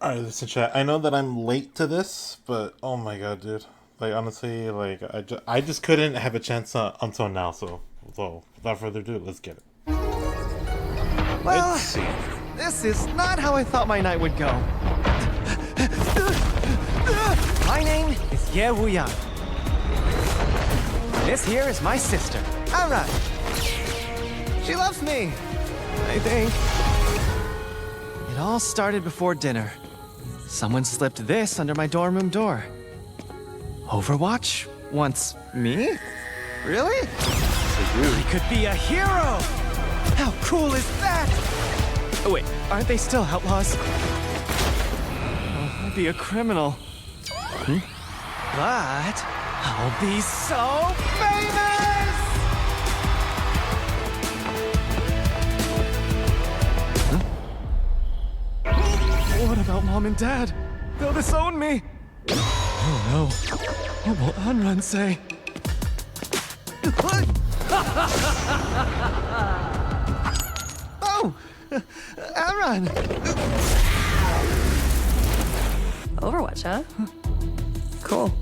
Alright, listen, chat. I know that I'm late to this, but oh my god, dude. Like, honestly, like, I just couldn't have a chance until now, so, without further ado, let's get it. Let's Well, see. this is not how I thought my night would go. My name is Ye Wuyan. This here is my sister, Ara. She loves me, I think. It all started before dinner. Someone slipped this under my dorm room door. Overwatch wants me? Really? I could be a hero! How cool is that? Oh, wait, aren't they still outlaws? Oh, I'd be a criminal. But I'll be so famous! What about Mom and Dad? They'll disown me. Oh no. What will Anran say? Oh! Anran! Overwatch, huh? Cool.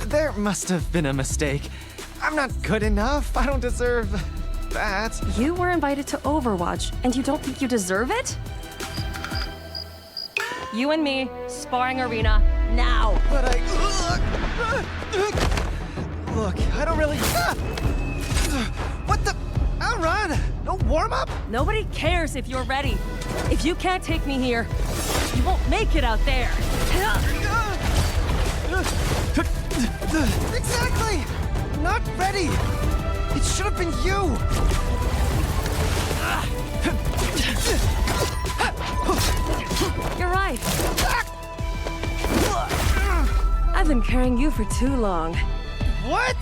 There must have been a mistake. I'm not good enough. I don't deserve that. You were invited to Overwatch, and you don't think you deserve it? You and me, sparring arena, now. But I... Look, I don't really... What the... Anran! No warm-up? Nobody cares if you're ready. If you can't take me here, you won't make it out there. Exactly! Not ready! It should have been you! You're right. I've been carrying you for too long. What?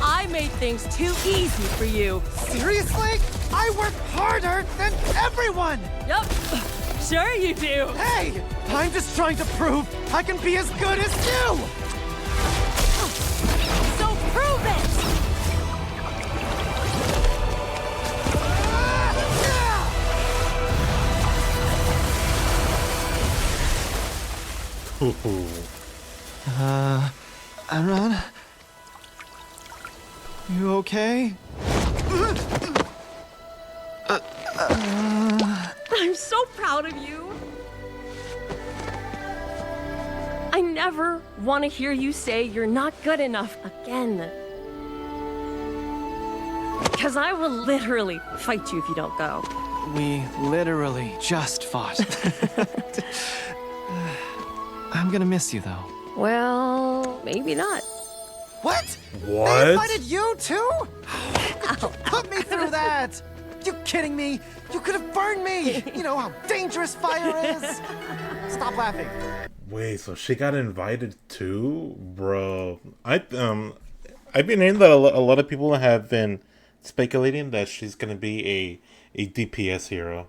I made things too easy for you. Seriously? I work harder than everyone! Yup. Sure you do. Hey! I'm just trying to prove I can be as good as you! So prove it! Ooh. Anran? You okay? I'm so proud of you. I never want to hear you say you're not good enough again. Because I will literally fight you if you don't go. We literally just fought. I'm gonna miss you, though. Well, maybe not. What? What? They invited you too? Put me through that! You kidding me? You could have burned me! You know how dangerous fire is! Stop laughing. Wait, so she got invited too? Bro. I've been hearing that a lot of people have been speculating that she's gonna be a DPS hero.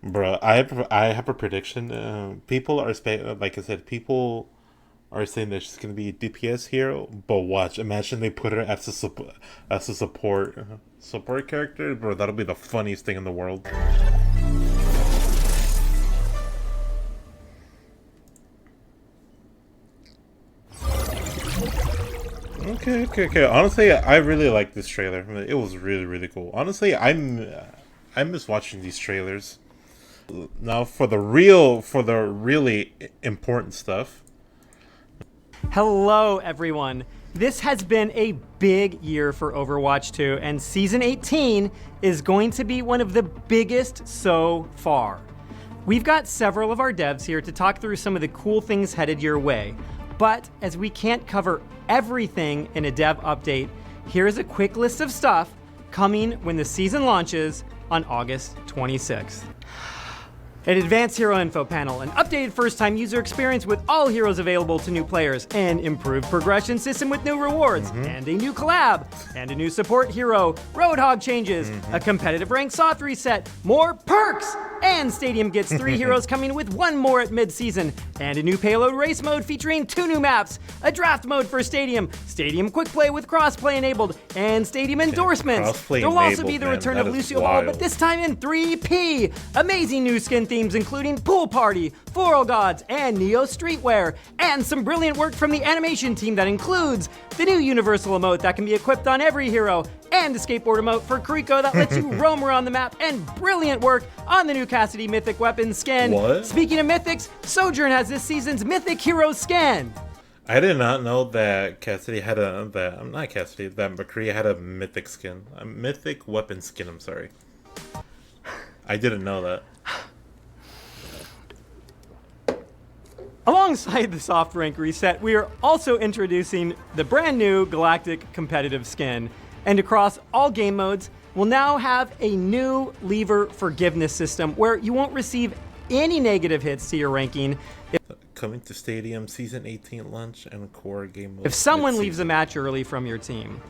Bro, I have a prediction. People are like I said, people are saying that she's gonna be a DPS hero. But watch, imagine they put her as a support character, bro. That'll be the funniest thing in the world. Okay. Honestly, I really like this trailer. It was really cool. Honestly, I miss watching these trailers. Now for the really important stuff. Hello, everyone. This has been a big year for Overwatch 2, and Season 18 is going to be one of the biggest so far. We've got several of our devs here to talk through some of the cool things headed your way, but as we can't cover everything in a dev update, here's a quick list of stuff coming when the season launches on August 26th. An advanced hero info panel, an updated first-time user experience with all heroes available to new players, an improved progression system with new rewards, and a new collab, and a new support hero, Roadhog changes, a competitive rank Soth reset, more perks, And Stadium gets 3 heroes coming with 1 more at mid-season. And a new payload race mode featuring 2 new maps. A draft mode for Stadium. Stadium quick play with crossplay enabled. And Stadium endorsements. Crossplay There will also be enabled, the man. return That of is Lucio Ball, but wild. this time in 3P. Amazing new skin themes including Pool Party, Floral Gods, and Neo Streetwear. And some brilliant work from the animation team that includes the new universal emote that can be equipped on every hero, and a skateboard emote for Kuriko that lets you roam around the map, and brilliant work on the new Cassidy Mythic Weapon skin. What? Speaking of Mythics, Sojourn has this season's Mythic Hero skin. I did not know that Cassidy had not Cassidy, that McCree had a mythic skin. A mythic weapon skin, I'm sorry. I didn't know that. Alongside the soft rank reset, we are also introducing the brand new Galactic Competitive skin. And across all game modes, we'll now have a new lever forgiveness system where you won't receive any negative hits to your ranking Coming to Stadium, Season 18 launch, and core game mode. if someone mid-season. leaves a match early from your team.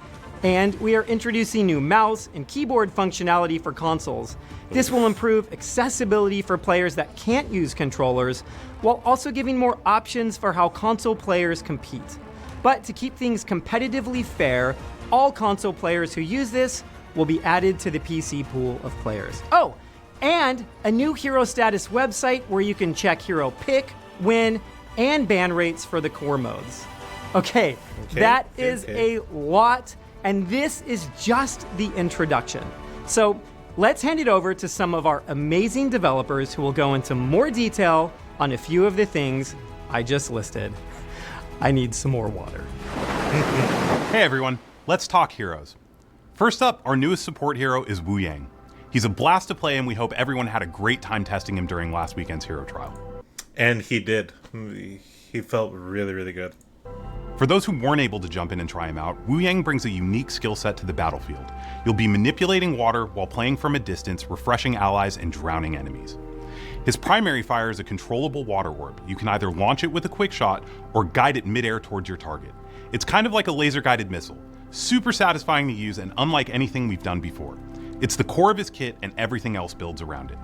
And we are introducing new mouse and keyboard functionality for consoles. This will improve accessibility for players that can't use controllers, while also giving more options for how console players compete. But to keep things competitively fair, all console players who use this will be added to the PC pool of players. Oh, and a new hero status website where you can check hero pick, win, and ban rates for the core modes. Okay, that is okay. a lot, and this is just the introduction. So let's hand it over to some of our amazing developers who will go into more detail on a few of the things I just listed. I need some more water. Hey everyone, let's talk heroes. First up, our newest support hero is Wu Yang. He's a blast to play and we hope everyone had a great time testing him during last weekend's hero trial. And he did. He felt really, really good. For those who weren't able to jump in and try him out, Wu Yang brings a unique skill set to the battlefield. You'll be manipulating water while playing from a distance, refreshing allies and drowning enemies. His primary fire is a controllable water orb. You can either launch it with a quick shot or guide it midair towards your target. It's kind of like a laser-guided missile. Super satisfying to use and unlike anything we've done before. It's the core of his kit and everything else builds around it.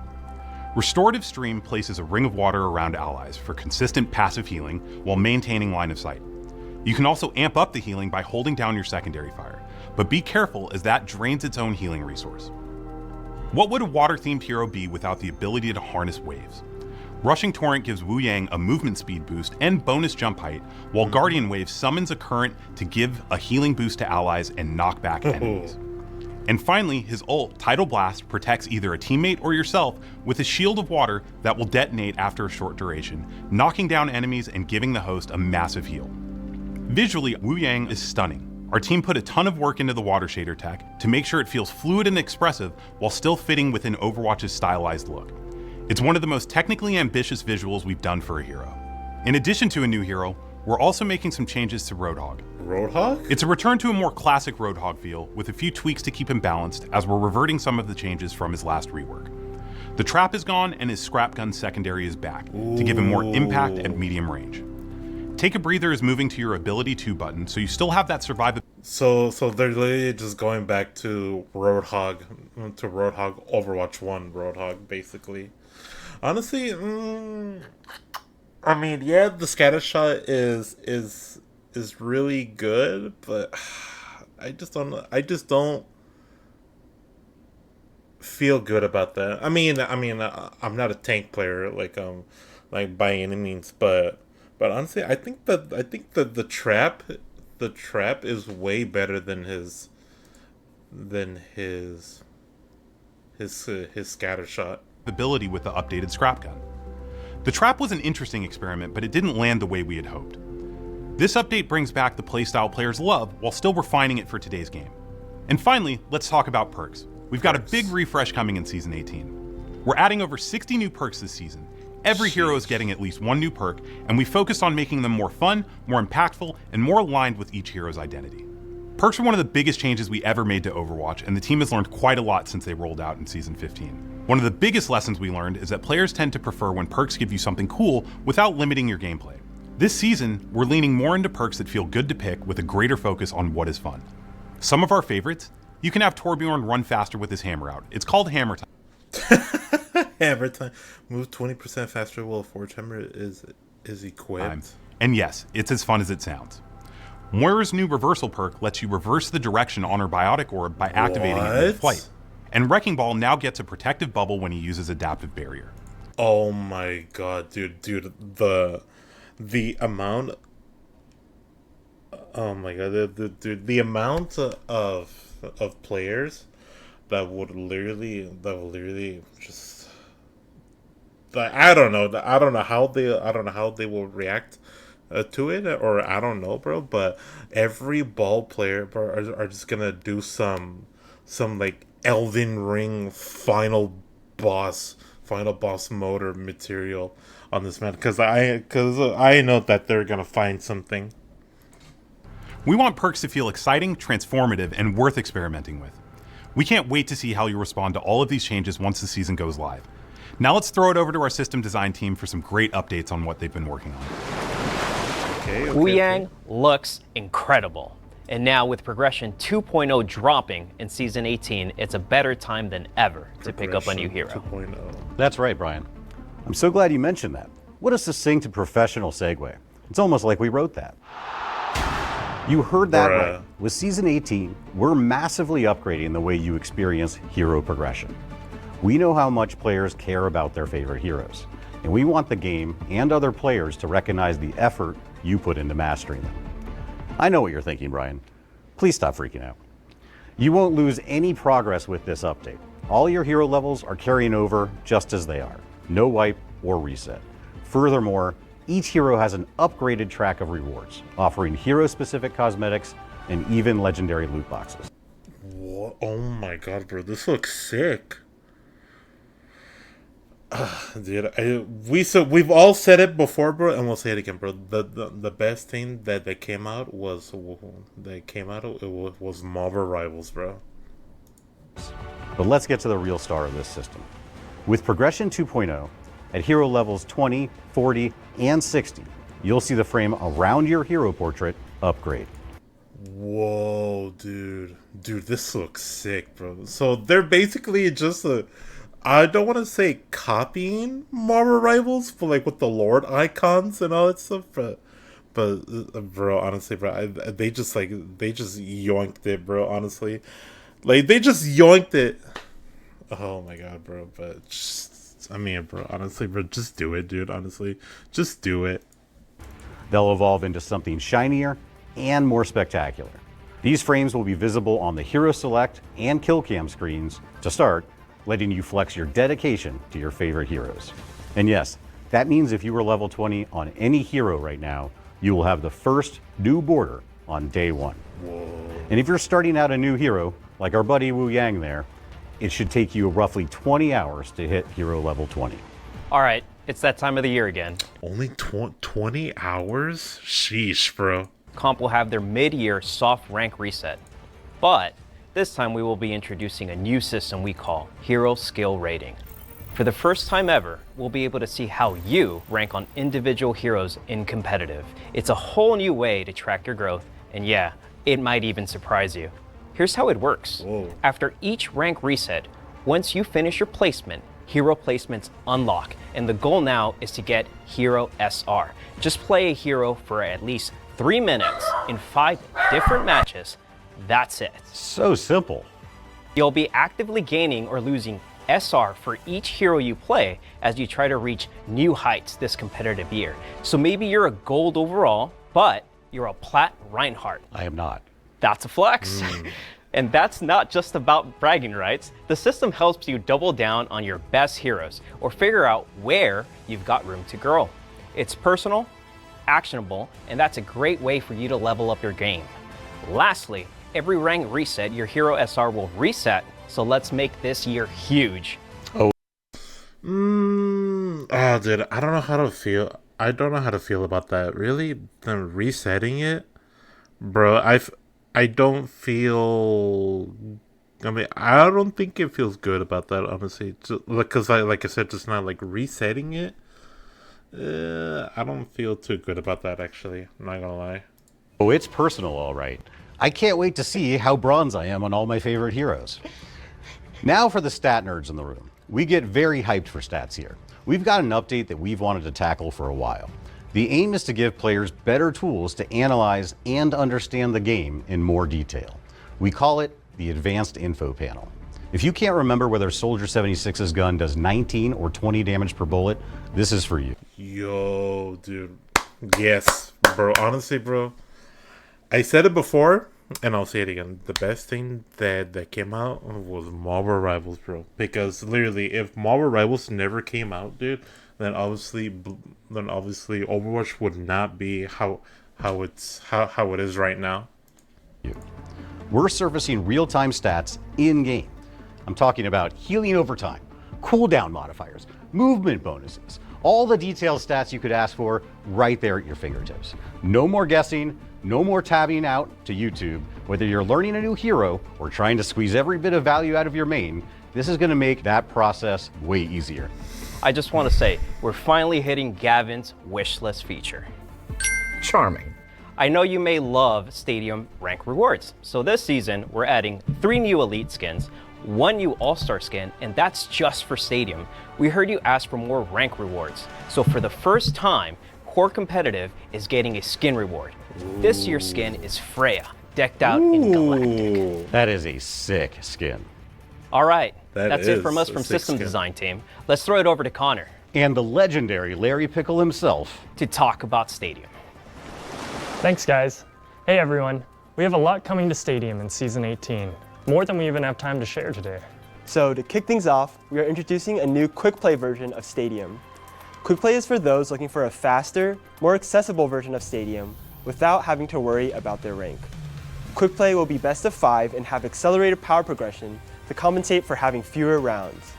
Restorative Stream places a ring of water around allies for consistent passive healing while maintaining line of sight. You can also amp up the healing by holding down your secondary fire, but be careful as that drains its own healing resource. What would a water-themed hero be without the ability to harness waves? Rushing Torrent gives Wu Yang a movement speed boost and bonus jump height, while Guardian Wave summons a current to give a healing boost to allies and knock back enemies. And finally, his ult, Tidal Blast, protects either a teammate or yourself with a shield of water that will detonate after a short duration, knocking down enemies and giving the host a massive heal. Visually, Wu Yang is stunning. Our team put a ton of work into the water shader tech to make sure it feels fluid and expressive while still fitting within Overwatch's stylized look. It's one of the most technically ambitious visuals we've done for a hero. In addition to a new hero, we're also making some changes to Roadhog. Roadhog? It's a return to a more classic Roadhog feel, with a few tweaks to keep him balanced, as we're reverting some of the changes from his last rework. The trap is gone, and his scrap gun secondary is back, to give him more impact at medium range. Take a Breather is moving to your Ability 2 button, so you still have that survivability. So they're literally just going back to Roadhog Overwatch 1 Roadhog, basically. Honestly, I mean, yeah, the scatter shot is really good, but I just don't feel good about that. I mean, I'm not a tank player like by any means, but honestly, I think that the trap is way better than his scatter shot. Ability with the updated scrap gun. The trap was an interesting experiment, but it didn't land the way we had hoped. This update brings back the playstyle players love while still refining it for today's game. And finally, let's talk about perks. We've got a big refresh coming in Season 18. We're adding over 60 new perks this season. Every hero is getting at least one new perk, and we focused on making them more fun, more impactful, and more aligned with each hero's identity. Perks are one of the biggest changes we ever made to Overwatch, and the team has learned quite a lot since they rolled out in Season 15. One of the biggest lessons we learned is that players tend to prefer when perks give you something cool without limiting your gameplay. This season, we're leaning more into perks that feel good to pick with a greater focus on what is fun. Some of our favorites, you can have Torbjorn run faster with his hammer out. It's called Hammer Time. Every time move 20% faster while Forge Hammer is equipped. And yes, it's as fun as it sounds. Moira's new reversal perk lets you reverse the direction on her biotic orb by activating it mid-flight. And Wrecking Ball now gets a protective bubble when he uses Adaptive Barrier. Oh my god, dude, the amount. Oh my god, the amount of players that would literally just. I don't know how they will react to it, or I don't know, bro. But every ball player, bro, are just gonna do some like Elden Ring final boss motor material on this man, because I know that they're gonna find something. We want perks to feel exciting, transformative, and worth experimenting with. We can't wait to see how you respond to all of these changes once the season goes live. Now let's throw it over to our system design team for some great updates on what they've been working on. Wu Yang looks incredible. And now with Progression 2.0 dropping in Season 18, it's a better time than ever to pick up a new hero. 2.0. That's right, Brian. I'm so glad you mentioned that. What a succinct and professional segue. It's almost like we wrote that. You heard that right. With Season 18, we're massively upgrading the way you experience hero progression. We know how much players care about their favorite heroes, and we want the game and other players to recognize the effort you put into mastering them. I know what you're thinking, Brian. Please stop freaking out. You won't lose any progress with this update. All your hero levels are carrying over just as they are. No wipe or reset. Furthermore, each hero has an upgraded track of rewards, offering hero-specific cosmetics and even legendary loot boxes. What? Oh my god, bro, this looks sick. Dude, we've all said it before, bro, and we'll say it again, bro. The best thing that came out was Marvel Rivals, bro. But let's get to the real star of this system. With Progression 2.0, at hero levels 20, 40, and 60, you'll see the frame around your hero portrait upgrade. Whoa, dude, this looks sick, bro. So they're basically just I don't want to say copying Marvel Rivals, but like with the Lord icons and all that stuff, but bro, honestly, bro, they just yoinked it, bro. Honestly, like they just yoinked it. Oh my god, bro, but bro, honestly, bro, just do it, dude. Honestly, just do it. They'll evolve into something shinier and more spectacular. These frames will be visible on the Hero Select and Kill Cam screens to start, letting you flex your dedication to your favorite heroes. And yes, that means if you were level 20 on any hero right now, you will have the first new border on day one. Whoa. And if you're starting out a new hero, like our buddy Wu Yang there, it should take you roughly 20 hours to hit hero level 20. All right, it's that time of the year again. Only 20 hours? Sheesh, bro. Comp will have their mid-year soft rank reset. But this time we will be introducing a new system we call Hero Skill Rating. For the first time ever, we'll be able to see how you rank on individual heroes in competitive. It's a whole new way to track your growth, and yeah, it might even surprise you. Here's how it works. Whoa. After each rank reset, once you finish your placement, hero placements unlock, and the goal now is to get Hero SR. Just play a hero for at least 3 minutes in 5 different matches. That's it. So simple. You'll be actively gaining or losing SR for each hero you play as you try to reach new heights this competitive year. So maybe you're a gold overall, but you're a plat Reinhardt. I am not. That's a flex. And that's not just about bragging rights. The system helps you double down on your best heroes or figure out where you've got room to grow. It's personal, actionable, and that's a great way for you to level up your game. Lastly, every rank reset, your hero SR will reset, so let's make this year huge. Oh, dude, I don't know how to feel. I don't know how to feel about that. Really, them resetting it, bro. I don't feel. I mean, I don't think it feels good about that, honestly. Because, like I said just now, like resetting it. I don't feel too good about that, actually. I'm not gonna lie. Oh, it's personal, all right. I can't wait to see how bronze I am on all my favorite heroes. Now for the stat nerds in the room. We get very hyped for stats here. We've got an update that we've wanted to tackle for a while. The aim is to give players better tools to analyze and understand the game in more detail. We call it the Advanced Info Panel. If you can't remember whether Soldier 76's gun does 19 or 20 damage per bullet, this is for you. Yo, dude. Yes, bro. Honestly, bro. I said it before, and I'll say it again. The best thing that came out was Marvel Rivals, bro. Because literally, if Marvel Rivals never came out, dude, then obviously Overwatch would not be how it is right now. We're surfacing real-time stats in-game. I'm talking about healing over time, cooldown modifiers, movement bonuses, all the detailed stats you could ask for right there at your fingertips. No more guessing, no more tabbing out to YouTube. Whether you're learning a new hero or trying to squeeze every bit of value out of your main, this is going to make that process way easier. I just want to say, we're finally hitting Gavin's wish list feature. Charming. I know you may love Stadium rank rewards, so this season we're adding 3 new Elite skins, 1 new All-Star skin, and that's just for Stadium. We heard you ask for more rank rewards, so for the first time, Core Competitive is getting a skin reward. This year's skin is Freya, decked out in Galactic. That is a sick skin. All right, That that's it is from us a from sick System skin. Design Team. Let's throw it over to Connor And the legendary Larry Pickle himself. to talk about Stadium. Thanks, guys. Hey, everyone. We have a lot coming to Stadium in Season 18, more than we even have time to share today. So to kick things off, we are introducing a new quick play version of Stadium. Quick play is for those looking for a faster, more accessible version of Stadium without having to worry about their rank. Quick play will be best of 5 and have accelerated power progression to compensate for having fewer rounds.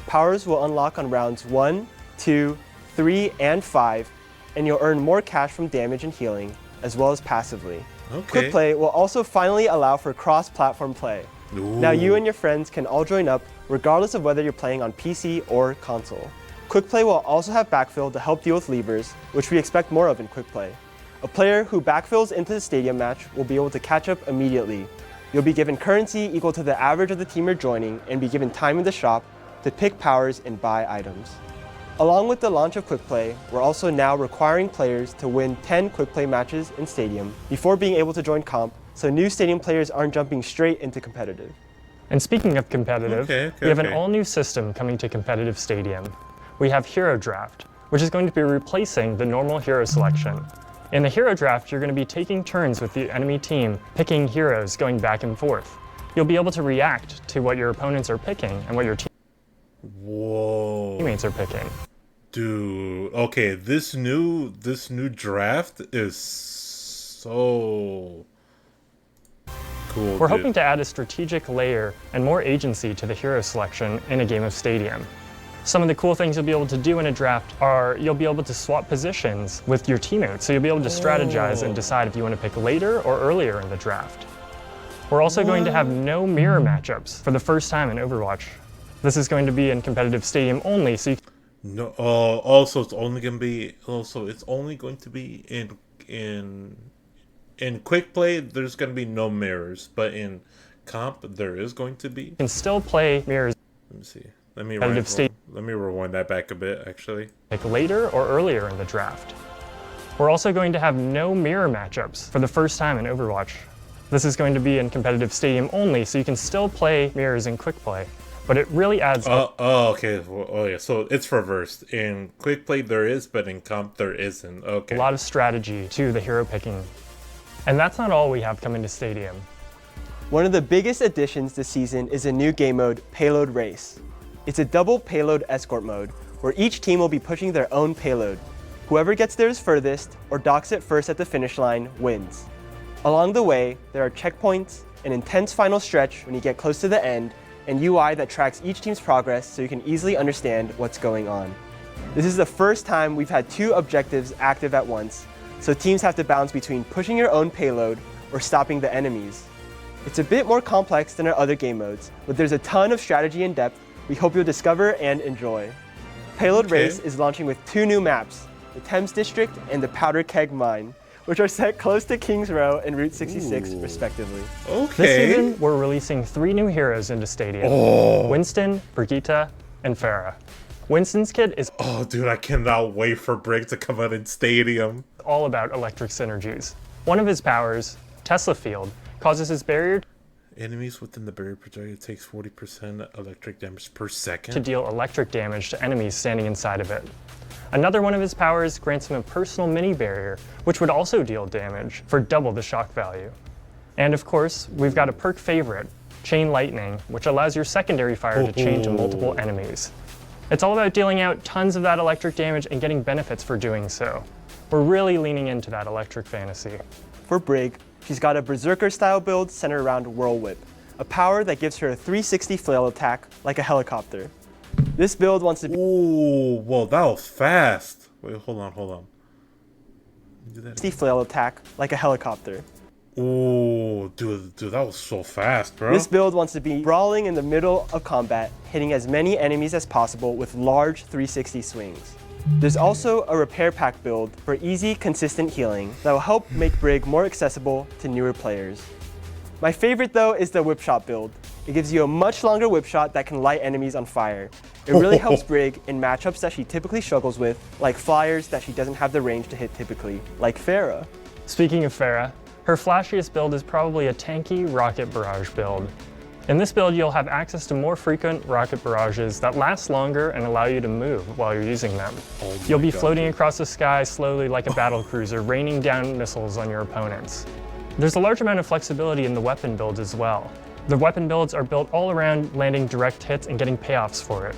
Powers will unlock on rounds 1, 2, 3, and 5, and you'll earn more cash from damage and healing, as well as passively. Okay. Quick play will also finally allow for cross-platform play. Now you and your friends can all join up regardless of whether you're playing on PC or console. Quick play will also have backfill to help deal with levers, which we expect more of in quick play. A player who backfills into the Stadium match will be able to catch up immediately. You'll be given currency equal to the average of the team you're joining and be given time in the shop to pick powers and buy items. Along with the launch of Quick Play, we're also now requiring players to win 10 Quick Play matches in Stadium before being able to join comp, so new Stadium players aren't jumping straight into competitive. And speaking of competitive, we have an okay. all-new system coming to competitive Stadium. We have Hero Draft, which is going to be replacing the normal hero selection. In the Hero Draft, you're going to be taking turns with the enemy team, picking heroes going back and forth. You'll be able to react to what your opponents are picking and what your Whoa. teammates are picking. Dude, okay, this new draft is so cool. We're dude. hoping to add a strategic layer and more agency to the hero selection in a game of Stadium. Some of the cool things you'll be able to do in a draft are you'll be able to swap positions with your teammates, so you'll be able to strategize and decide if you want to pick later or earlier in the draft. We're also going to have no mirror matchups for the first time in Overwatch. This is going to be in competitive Stadium only, so you No. Also, it's only going to be in quick play. There's going to be no mirrors, but in comp there is going to be. can still play mirrors Let me see. Let me Competitive rewind that back a bit. Actually, pick later or earlier in the draft. We're also going to have no mirror matchups for the first time in Overwatch. This is going to be in competitive Stadium only, so you can still play mirrors in quick play, but it really adds okay. Oh yeah. So it's reversed. In quick play there is, but in comp there isn't. Okay. a lot of strategy to the hero picking. And that's not all we have coming to Stadium. One of the biggest additions this season is a new game mode, Payload Race. It's a double payload escort mode, where each team will be pushing their own payload. Whoever gets theirs furthest, or docks it first at the finish line, wins. Along the way, there are checkpoints, an intense final stretch when you get close to the end, and UI that tracks each team's progress so you can easily understand what's going on. This is the first time we've had 2 objectives active at once, so teams have to balance between pushing your own payload or stopping the enemies. It's a bit more complex than our other game modes, but there's a ton of strategy and depth we hope you'll discover and enjoy. Payload Race is launching with 2 new maps, the Thames District and the Powder Keg Mine, which are set close to Kings Row and Route 66 respectively. This season, we're releasing 3 new heroes into Stadium. Winston, Brigitte, and Farah. Winston's kit is Oh, dude, I cannot wait for Brig to come out in Stadium. all about electric synergies. One of his powers, Tesla Field, causes his barrier Enemies within the barrier projectile takes 40% electric damage per second. to deal electric damage to enemies standing inside of it. Another one of his powers grants him a personal mini barrier, which would also deal damage for double the shock value. And of course, we've got a perk favorite, Chain Lightning, which allows your secondary fire to chain to multiple enemies. It's all about dealing out tons of that electric damage and getting benefits for doing so. We're really leaning into that electric fantasy. For Brig, she's got a Berserker-style build centered around Whirl Whip, a power that gives her a 360 flail attack like a helicopter. This build wants to be Ooh, whoa, that was fast. Wait, hold on. Do that. 360 flail attack like a helicopter. Ooh, dude, that was so fast, bro. This build wants to be brawling in the middle of combat, hitting as many enemies as possible with large 360 swings. There's also a repair pack build for easy, consistent healing that will help make Brig more accessible to newer players. My favorite though is the whip shot build. It gives you a much longer whip shot that can light enemies on fire. It really helps Brig in matchups that she typically struggles with, like flyers that she doesn't have the range to hit typically, like Farah. Speaking of Farah, her flashiest build is probably a tanky rocket barrage build. In this build, you'll have access to more frequent rocket barrages that last longer and allow you to move while you're using them. You'll be floating across the sky slowly like a battle cruiser, raining down missiles on your opponents. There's a large amount of flexibility in the weapon builds as well. The weapon builds are built all around landing direct hits and getting payoffs for it.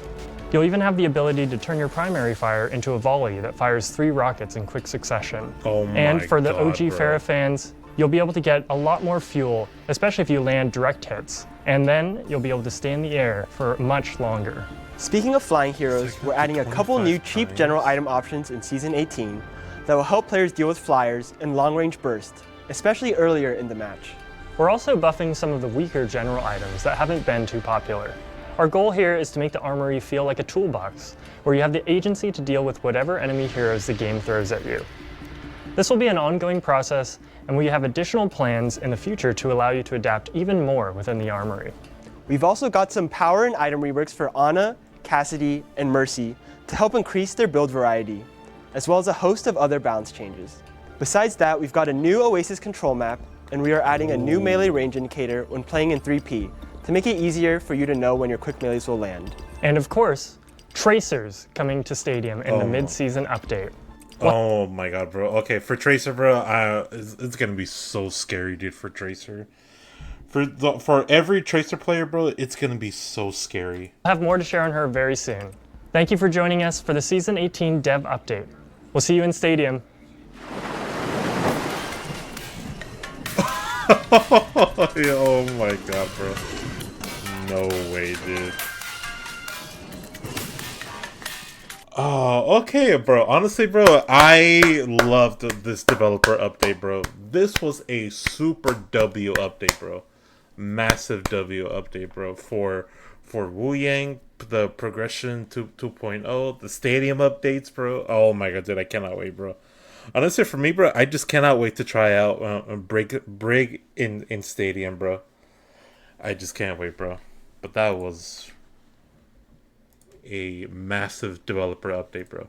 You'll even have the ability to turn your primary fire into a volley that fires 3 rockets in quick succession. Oh my And for the God, OG bro. Farah fans, you'll be able to get a lot more fuel, especially if you land direct hits. And then you'll be able to stay in the air for much longer. Speaking of flying heroes, we're adding a couple new cheap 25 general item options in Season 18 that will help players deal with flyers and long-range burst, especially earlier in the match. We're also buffing some of the weaker general items that haven't been too popular. Our goal here is to make the armory feel like a toolbox, where you have the agency to deal with whatever enemy heroes the game throws at you. This will be an ongoing process, and we have additional plans in the future to allow you to adapt even more within the armory. We've also got some power and item reworks for Ana, Cassidy, and Mercy to help increase their build variety, as well as a host of other balance changes. Besides that, we've got a new Oasis control map, and we are adding a new melee range indicator when playing in 3P to make it easier for you to know when your quick melees will land. And of course, Tracers coming to Stadium in the mid-season update. Oh my God, bro. Okay, for Tracer, bro, it's gonna be so scary, dude. For Tracer, for every Tracer player, bro, it's gonna be so scary. I'll have more to share on her very soon. Thank you for joining us for the Season 18 Dev Update. We'll see you in Stadium. Oh my God, bro. No way, dude. Oh, okay, bro. Honestly, bro, I loved this developer update, bro. This was a super W update, bro. Massive W update, bro. For Wu Yang, the progression 2.0, the stadium updates, bro. Oh my God, dude, I cannot wait, bro. Honestly, for me, bro, I just cannot wait to try out Brig in Stadium, bro. I just can't wait, bro. But that was a massive developer update, bro.